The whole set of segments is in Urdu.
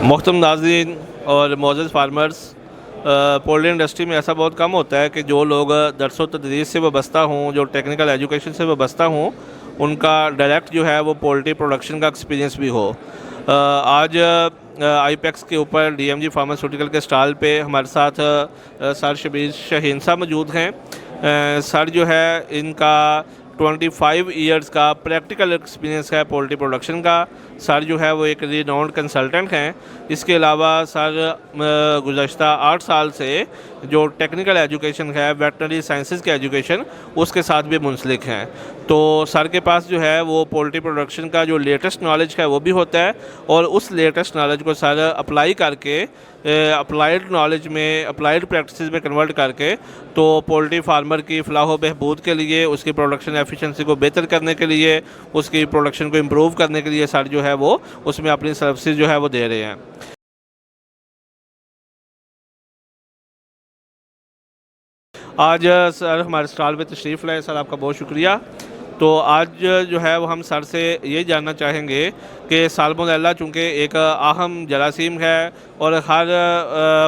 محترم ناظرین اور معزز فارمرز، پولٹری انڈسٹری میں ایسا بہت کم ہوتا ہے کہ جو لوگ درس و تدریس سے وابستہ ہوں، جو ٹیکنیکل ایجوکیشن سے وابستہ ہوں، ان کا ڈائریکٹ جو ہے وہ پولٹری پروڈکشن کا ایکسپیرینس بھی ہو۔ آج آئی پیکس کے اوپر ڈی ایم جی فارماسیوٹیکل کے اسٹال پہ ہمارے ساتھ سر شبیر شاہین صاحب موجود ہیں۔ سر جو ہے ان کا 25 ایئرز کا پریکٹیکل ایکسپیرینس ہے پولٹری پروڈکشن کا۔ سر جو ہے وہ ایک ریناؤنڈ کنسلٹنٹ ہیں۔ اس کے علاوہ سر گزشتہ 8 سال سے جو ٹیکنیکل ایجوکیشن ہے، ویٹنری سائنسز کے ایجوکیشن، اس کے ساتھ بھی منسلک ہیں۔ تو سر کے پاس جو ہے وہ پولٹری پروڈکشن کا جو لیٹسٹ نالج ہے وہ بھی ہوتا ہے، اور اس لیٹسٹ نالج کو سر اپلائی کر کے اپلائیڈ نالج میں، اپلائیڈ پریکٹسز میں کنورٹ کر کے تو پولٹری فارمر کی فلاح و بہبود کے لیے، اس کی پروڈکشن ایفیشنسی کو بہتر کرنے کے لیے، اس کی پروڈکشن کو امپروو کرنے کے لیے سر جو ہے وہ اس میں اپنی سروسز جو ہے وہ دے رہے ہیں۔ آج سر ہمارے اسٹال پہ تشریف لائے، سر آپ کا بہت شکریہ۔ تو آج جو ہے وہ ہم سر سے یہ جاننا چاہیں گے کہ سالمونیلا چونکہ ایک اہم جراثیم ہے اور ہر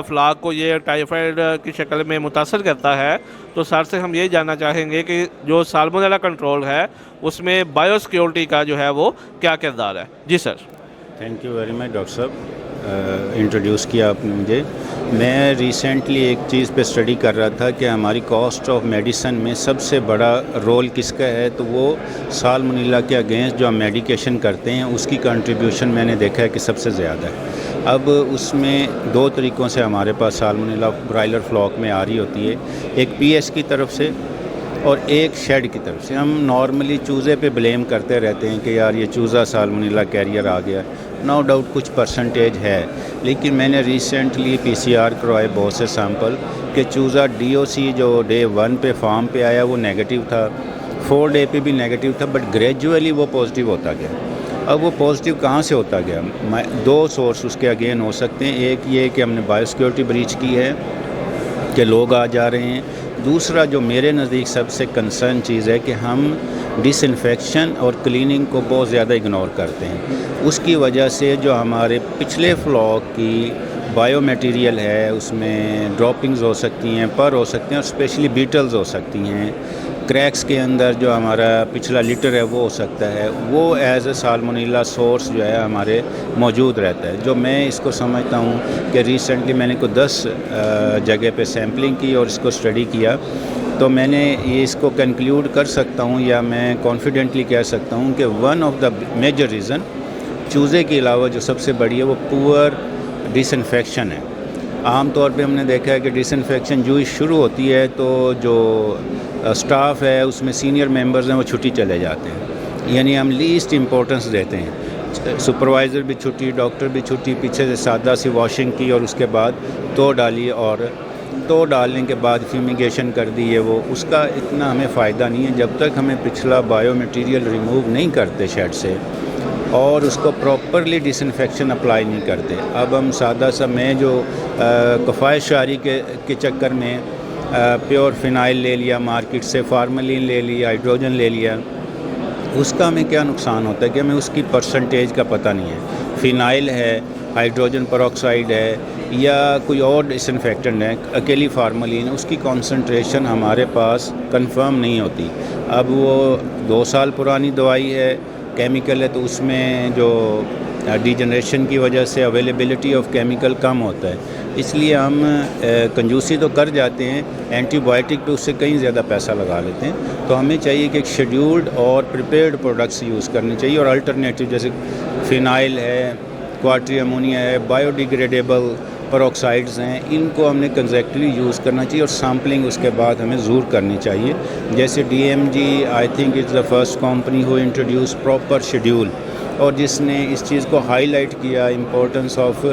فلاگ کو یہ ٹائیفائڈ کی شکل میں متاثر کرتا ہے، تو سر سے ہم یہ جاننا چاہیں گے کہ جو سالمونیلا کنٹرول ہے اس میں بائیو سیکیورٹی کا جو ہے وہ کیا کردار ہے؟ جی sir. Thank you very much doctor صاحب، انٹروڈیوس کیا آپ نے مجھے۔ میں ریسنٹلی ایک چیز پہ اسٹڈی کر رہا تھا کہ ہماری کاسٹ آف میڈیسن میں سب سے بڑا رول کس کا ہے، تو وہ سالمونیلا کے اگینسٹ جو ہم میڈیکیشن کرتے ہیں اس کی کنٹریبیوشن میں نے دیکھا ہے کہ سب سے زیادہ ہے۔ اب اس میں 2 طریقوں سے ہمارے پاس سالمونیلا برائلر فلاک میں آ رہی ہوتی ہے، ایک پی ایس کی طرف سے اور ایک شیڈ کی طرف سے۔ ہم نارملی چوزے پہ بلیم کرتے رہتے ہیں کہ یار یہ چوزا سالمونیلا کیریئر آ گیا، نو ڈاؤٹ کچھ پرسنٹیج ہے، لیکن میں نے ریسنٹلی پی سی آر کروائے بہت سے سیمپل کہ چوزا ڈی او سی جو ڈے 1 پہ فارم پہ آیا وہ نیگیٹو تھا، 4 ڈے پہ بھی نیگیٹو تھا، بٹ گریجولی وہ پازیٹیو ہوتا گیا۔ اب وہ پازیٹیو کہاں سے ہوتا گیا؟ 2 سورس اس کے اگین ہو سکتے ہیں، ایک یہ کہ ہم نے بایو سیکیورٹی بریچ کی ہے کہ لوگ آ جا رہے ہیں، دوسرا جو میرے نزدیک سب سے کنسرن چیز ہے کہ ہم ڈس انفیکشن اور کلیننگ کو بہت زیادہ اگنور کرتے ہیں۔ اس کی وجہ سے جو ہمارے پچھلے فلاک کی بایو میٹیریل ہے اس میں ڈراپنگز ہو سکتی ہیں، پر ہو سکتے ہیں، اور اسپیشلی بیٹلز ہو سکتی ہیں، کریکس کے اندر جو ہمارا پچھلا لٹر ہے وہ ہو سکتا ہے، وہ ایز اے سالمونیلا سورس جو ہے ہمارے موجود رہتا ہے۔ جو میں اس کو سمجھتا ہوں کہ ریسنٹلی میں نے کوئی 10 جگہ پہ سیمپلنگ کی اور اس کو اسٹڈی کیا، تو میں نے یہ اس کو کنکلیوڈ کر سکتا ہوں یا میں کانفیڈنٹلی کہہ سکتا ہوں کہ one of the major reason چوزے کے علاوہ جو سب سے بڑی ہے وہ پور ڈس انفیکشن ہے۔ عام طور پہ ہم نے دیکھا ہے کہ ڈس انفیکشن جو ہی شروع ہوتی ہے تو جو اسٹاف ہے اس میں سینئر ممبرز ہیں وہ چھٹی چلے جاتے ہیں، یعنی ہم لیسٹ امپورٹنس دیتے ہیں۔ سپروائزر بھی چھٹی، ڈاکٹر بھی چھٹی، پیچھے سے سادہ سی واشنگ کی اور اس کے بعد تو ڈالی، اور تو ڈالنے کے بعد فیومیگیشن کر دی ہے، وہ اس کا اتنا ہمیں فائدہ نہیں ہے جب تک ہمیں پچھلا بایو میٹیریل ریموو نہیں کرتے شیڈ سے اور اس کو پراپرلی ڈس انفیکشن اپلائی نہیں کرتے۔ اب ہم سادہ سا میں جو کفایت شعاری کے چکر میں پیور فینائل لے لیا مارکیٹ سے، فارملین لے لیا، ہائیڈروجن لے لیا، اس کا ہمیں کیا نقصان ہوتا ہے کہ ہمیں اس کی پرسنٹیج کا پتہ نہیں ہے۔ فینائل ہے، ہائیڈروجن پروکسائڈ ہے یا کوئی اور ڈس انفیکٹنٹ ہے، اکیلی فارملین، اس کی کانسنٹریشن ہمارے پاس کنفرم نہیں ہوتی۔ اب وہ 2 سال پرانی دوائی ہے، کیمیکل ہے، تو اس میں جو ڈی جنریشن کی وجہ سے اویلیبلٹی آف کیمیکل کم ہوتا ہے، اس لیے ہم کنجوسی تو کر جاتے ہیں، اینٹی بائیوٹک پہ اس سے کہیں زیادہ پیسہ لگا لیتے ہیں۔ تو ہمیں چاہیے کہ ایک شیڈیولڈ اور پریپیئرڈ پروڈکٹس یوز کرنی چاہیے، اور الٹرنیٹیو جیسے فینائل ہے، کوارٹری امونیا ہے، بایو ڈیگریڈیبل پروکسائڈز ہیں، ان کو ہم نے کنزیکٹلی یوز کرنا چاہیے، اور سیمپلنگ اس کے بعد ہمیں ضرور کرنی چاہیے۔ جیسے D M G I think it's the first company who introduce proper schedule, اور جس نے اس چیز کو ہائی لائٹ کیا امپورٹنس آف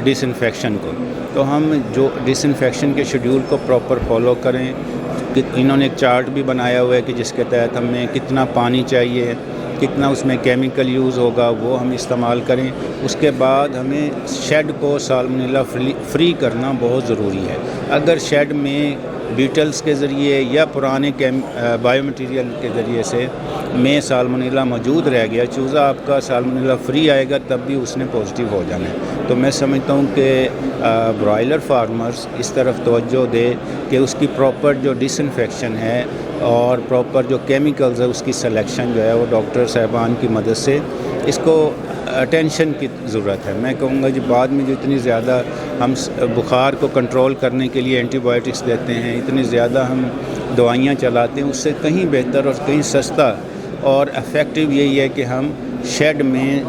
ڈس انفیکشن کو۔ تو ہم جو ڈس انفیکشن کے شیڈیول کو پراپر فالو کریں۔ انہوں نے ایک چارٹ بھی بنایا ہوا ہے کہ جس کے تحت ہمیں کتنا پانی چاہیے، کتنا اس میں کیمیکل یوز ہوگا، وہ ہم استعمال کریں۔ اس کے بعد ہمیں شیڈ کو سالمونیلا فری کرنا بہت ضروری ہے۔ اگر شیڈ میں بیٹلز کے ذریعے یا پرانے بایو مٹیریل کے ذریعے سے میں سالمونیلا موجود رہ گیا، چوزا آپ کا سالمونیلا فری آئے گا تب بھی اس نے پازیٹیو ہو جانا ہے۔ تو میں سمجھتا ہوں کہ برائلر فارمرز اس طرف توجہ دے کہ اس کی پراپر جو ڈس انفیکشن ہے اور پراپر جو کیمیکلز ہے اس کی سلیکشن جو ہے وہ ڈاکٹر صاحبان کی مدد سے اس کو اٹینشن کی ضرورت ہے۔ میں کہوں گا جی بعد میں جو اتنی زیادہ ہم بخار کو کنٹرول کرنے کے لیے اینٹی بائیوٹکس دیتے ہیں، اتنی زیادہ ہم دوائیاں چلاتے ہیں، اس سے کہیں بہتر اور کہیں سستا اور افیکٹو یہی ہے کہ ہم شیڈ میں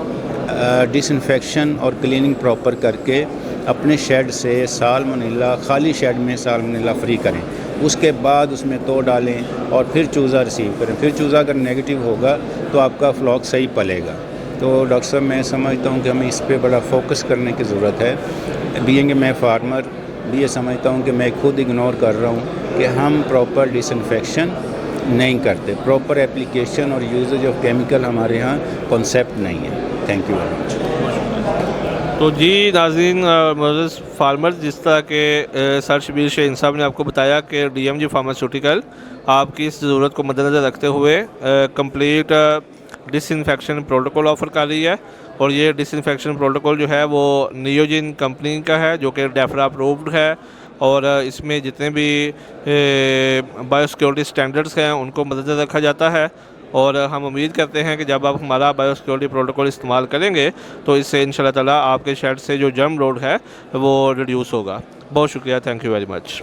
ڈس انفیکشن اور کلیننگ پراپر کر کے اپنے شیڈ سے سالمونیلا خالی شیڈ میں سالمونیلا فری کریں، اس کے بعد اس میں تو ڈالیں اور پھر چوزا ریسیو کریں۔ پھر چوزا اگر نیگیٹو ہوگا تو آپ کا فلاک صحیح پلے گا۔ تو ڈاکٹر صاحب میں سمجھتا ہوں کہ ہمیں اس پہ بڑا فوکس کرنے کی ضرورت ہے۔ بینگ کہ میں فارمر بھی یہ سمجھتا ہوں کہ میں خود اگنور کر رہا ہوں کہ ہم پراپر ڈس انفیکشن نہیں کرتے، پراپر اپلیکیشن اور یوزیج آف کیمیکل ہمارے ہاں کانسیپٹ نہیں ہے۔ تھینک یو ویری مچ۔ تو جی ناظرین، معزز فارمرز، جس طرح کہ سر شبیر شاہین صاحب نے آپ کو بتایا کہ ڈی ایم جی فارماسیوٹیکل آپ کی اس ضرورت کو مد نظر رکھتے ہوئے کمپلیٹ ڈس انفیکشن پروٹوکول آفر کر رہی ہے، اور یہ ڈس انفیکشن پروٹوکول جو ہے وہ نیوجن کمپنی کا ہے جو کہ ڈیفرا اپرووڈ ہے، اور اس میں جتنے بھی بایو سیکورٹی سٹینڈرڈس ہیں ان کو مد نظر رکھا جاتا ہے، اور ہم امید کرتے ہیں کہ جب آپ ہمارا بایو سیکورٹی پروٹوکول استعمال کریں گے تو اس سے انشاءاللہ تعالیٰ آپ کے شیڈ سے جو جرم لوڈ ہے وہ ریڈیوس ہوگا۔ بہت شکریہ، تھینک یو ویری مچ۔